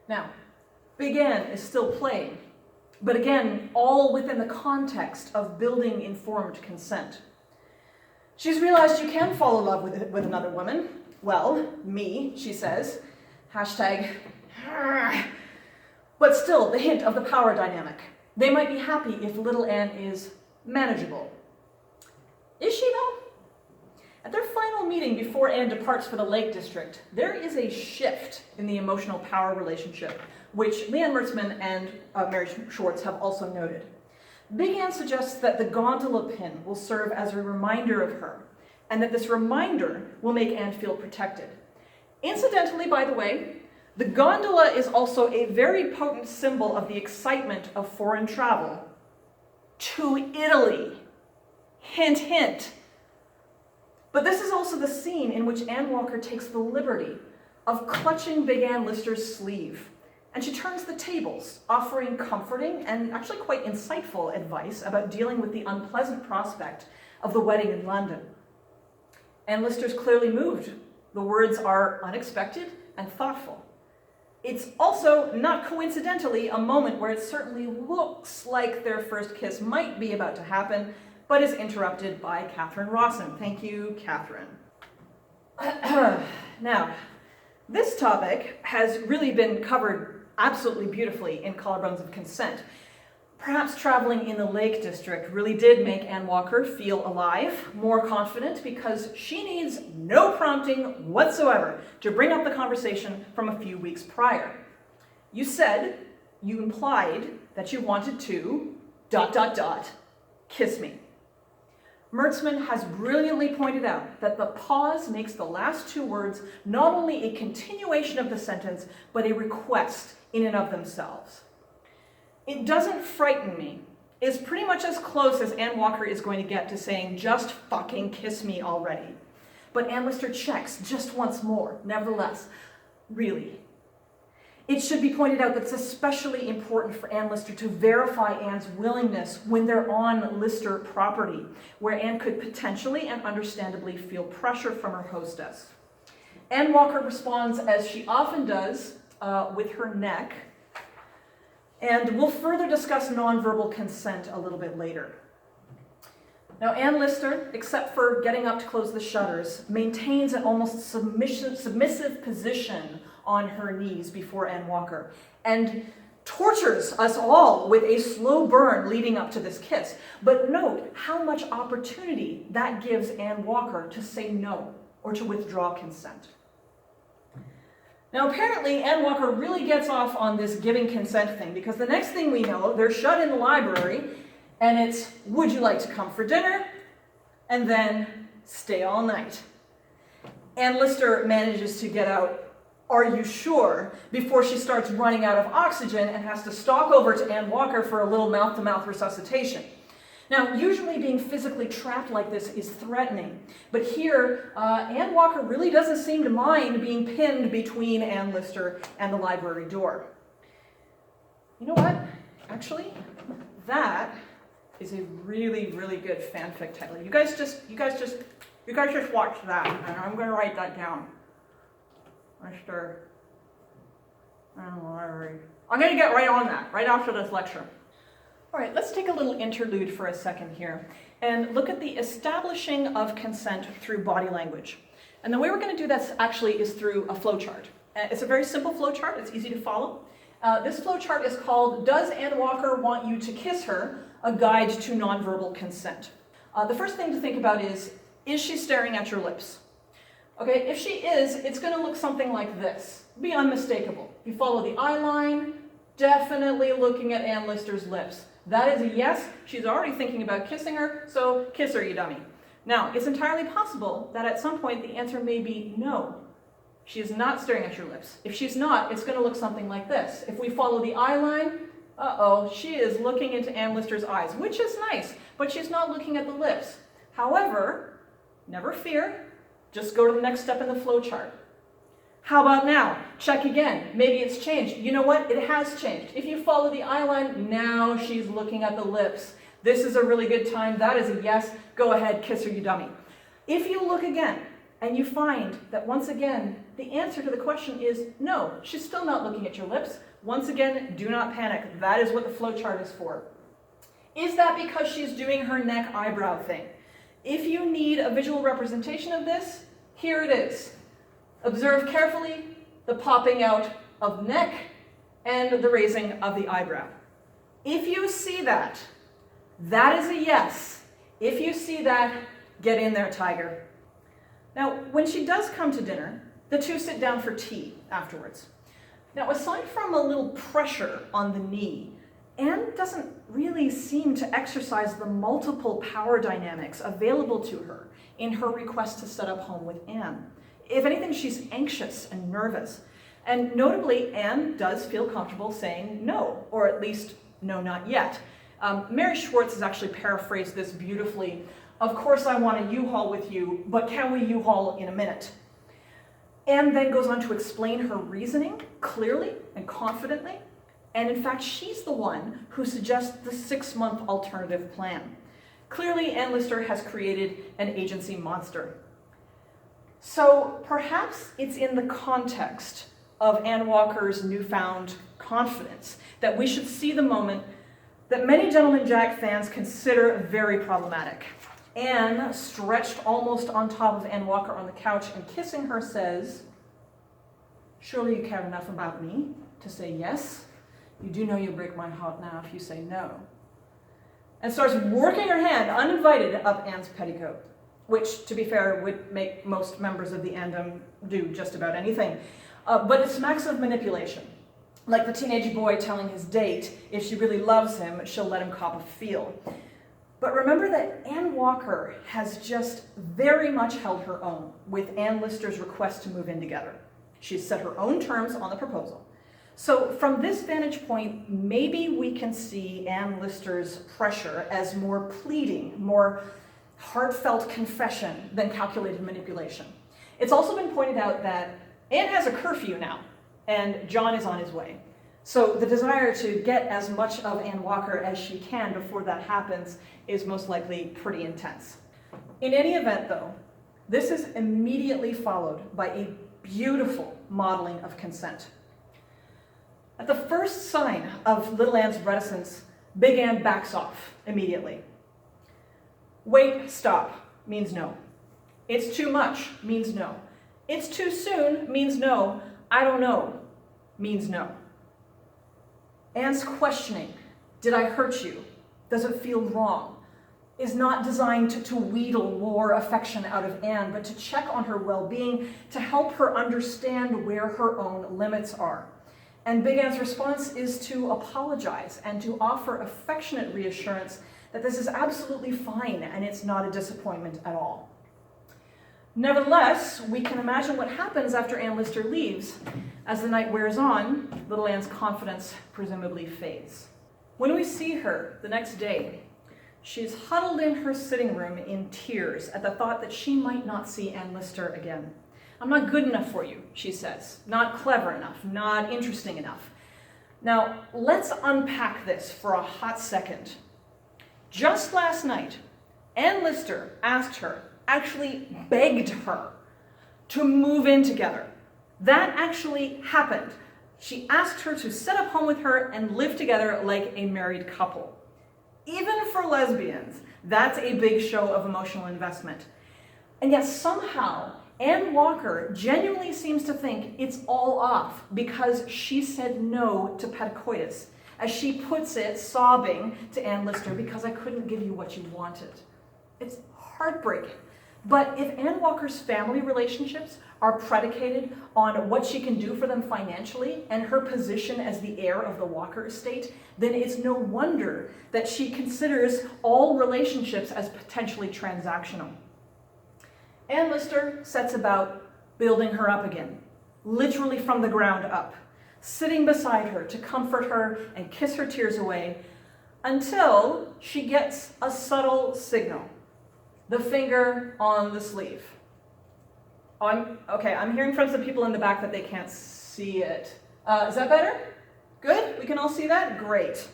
Now, Big Ann is still playing, but again, all within the context of building informed consent. She's realized you can fall in love with another woman. Well, me, she says. Hashtag. But still, the hint of the power dynamic. They might be happy if little Ann is manageable. Is she, though? At their final meeting before Ann departs for the Lake District, there is a shift in the emotional power relationship, which Leanne Mertzman and Mary Schwartz have also noted. Big Ann suggests that the gondola pin will serve as a reminder of her, and that this reminder will make Ann feel protected. Incidentally, by the way, the gondola is also a very potent symbol of the excitement of foreign travel to Italy. Hint, hint. But this is also the scene in which Ann Walker takes the liberty of clutching Big Ann Lister's sleeve. And she turns the tables, offering comforting and actually quite insightful advice about dealing with the unpleasant prospect of the wedding in London. Ann Lister's clearly moved. The words are unexpected and thoughtful. It's also, not coincidentally, a moment where it certainly looks like their first kiss might be about to happen, but is interrupted by Catherine Rawson. Thank you, Catherine. Now, this topic has really been covered absolutely beautifully in Collarbones of Consent. Perhaps traveling in the Lake District really did make Ann Walker feel alive, more confident, because she needs no prompting whatsoever to bring up the conversation from a few weeks prior. You implied that you wanted to, ... kiss me. Mertzman has brilliantly pointed out that the pause makes the last two words not only a continuation of the sentence, but a request in and of themselves. It doesn't frighten me is pretty much as close as Ann Walker is going to get to saying, just fucking kiss me already. But Ann Lister checks just once more, nevertheless. Really. It should be pointed out that it's especially important for Ann Lister to verify Ann's willingness when they're on Lister property, where Ann could potentially and understandably feel pressure from her hostess. Ann Walker responds, as she often does, with her neck, and we'll further discuss nonverbal consent a little bit later. Now, Ann Lister, except for getting up to close the shutters, maintains an almost submissive position on her knees before Ann Walker, and tortures us all with a slow burn leading up to this kiss. But note how much opportunity that gives Ann Walker to say no or to withdraw consent. Now, apparently, Ann Walker really gets off on this giving consent thing, because the next thing we know, they're shut in the library, and it's, would you like to come for dinner? And then, stay all night. Ann Lister manages to get out, are you sure, before she starts running out of oxygen and has to stalk over to Ann Walker for a little mouth-to-mouth resuscitation. Now, usually being physically trapped like this is threatening, but here, Ann Walker really doesn't seem to mind being pinned between Ann Lister and the library door. You know what? Actually, that is a really, really good fanfic title. You guys just watch that, and I'm going to write that down. Lister and the library. I'm going to get right on that, right after this lecture. All right, let's take a little interlude for a second here and look at the establishing of consent through body language. And the way we're going to do this actually is through a flowchart. It's a very simple flowchart. It's easy to follow. This flowchart is called Does Ann Walker Want You to Kiss Her? A Guide to Nonverbal Consent. The first thing to think about is she staring at your lips? Okay, if she is, it's going to look something like this. Be unmistakable. You follow the eye line, definitely looking at Ann Lister's lips. That is a yes. She's already thinking about kissing her, so kiss her, you dummy. Now, it's entirely possible that at some point the answer may be no. She is not staring at your lips. If she's not, it's going to look something like this. If we follow the eye line, she is looking into Ann Lister's eyes, which is nice, but she's not looking at the lips. However, never fear, just go to the next step in the flowchart. How about now? Check again. Maybe it's changed. You know what? It has changed. If you follow the eye line, now she's looking at the lips. This is a really good time. That is a yes. Go ahead, kiss her, you dummy. If you look again and you find that once again the answer to the question is no. She's still not looking at your lips. Once again, do not panic. That is what the flowchart is for. Is that because she's doing her neck eyebrow thing? If you need a visual representation of this, here it is. Observe carefully the popping out of the neck and the raising of the eyebrow. If you see that, that is a yes. If you see that, get in there, tiger. Now, when she does come to dinner, the two sit down for tea afterwards. Now, aside from a little pressure on the knee, Anne doesn't really seem to exercise the multiple power dynamics available to her in her request to set up home with Anne. If anything, she's anxious and nervous. And notably, Anne does feel comfortable saying no, or at least no, not yet. Mary Schwartz has actually paraphrased this beautifully. Of course I want a U-Haul with you, but can we U-Haul in a minute? Anne then goes on to explain her reasoning clearly and confidently. And in fact, she's the one who suggests the 6-month alternative plan. Clearly, Anne Lister has created an agency monster. So perhaps it's in the context of Anne Walker's newfound confidence that we should see the moment that many Gentleman Jack fans consider very problematic. Anne, stretched almost on top of Anne Walker on the couch and kissing her, says, "Surely you care enough about me to say yes? You do know you'll break my heart now if you say no." And starts working her hand, uninvited, up Anne's petticoat, which, to be fair, would make most members of the Andom do just about anything. But it smacks of manipulation. Like the teenage boy telling his date, if she really loves him, she'll let him cop a feel. But remember that Anne Walker has just very much held her own with Anne Lister's request to move in together. She's set her own terms on the proposal. So from this vantage point, maybe we can see Anne Lister's pressure as more pleading, more heartfelt confession than calculated manipulation. It's also been pointed out that Anne has a curfew now, and John is on his way. So the desire to get as much of Anne Walker as she can before that happens is most likely pretty intense. In any event, though, this is immediately followed by a beautiful modeling of consent. At the first sign of Little Anne's reticence, Big Anne backs off immediately. Wait, stop means no. It's too much means no. It's too soon means no. I don't know means no. Anne's questioning, did I hurt you? Does it feel wrong? Is not designed to wheedle more affection out of Anne, but to check on her well-being, to help her understand where her own limits are. And Big Anne's response is to apologize and to offer affectionate reassurance that this is absolutely fine and it's not a disappointment at all. Nevertheless, we can imagine what happens after Anne Lister leaves. As the night wears on, Little Anne's confidence presumably fades. When we see her the next day, she's huddled in her sitting room in tears at the thought that she might not see Anne Lister again. "I'm not good enough for you," she says. "Not clever enough, not interesting enough." Now, let's unpack this for a hot second. Just last night, Anne Lister asked her, actually begged her, to move in together. That actually happened. She asked her to set up home with her and live together like a married couple. Even for lesbians, that's a big show of emotional investment. And yet somehow, Anne Walker genuinely seems to think it's all off because she said no to pedicoitus, as she puts it, sobbing to Anne Lister, "because I couldn't give you what you wanted." It's heartbreaking. But if Anne Walker's family relationships are predicated on what she can do for them financially and her position as the heir of the Walker estate, then it's no wonder that she considers all relationships as potentially transactional. Anne Lister sets about building her up again, literally from the ground up, sitting beside her to comfort her and kiss her tears away, until she gets a subtle signal. The finger on the sleeve. I'm hearing from some people in the back that they can't see it. Is that better? Good? We can all see that? Great.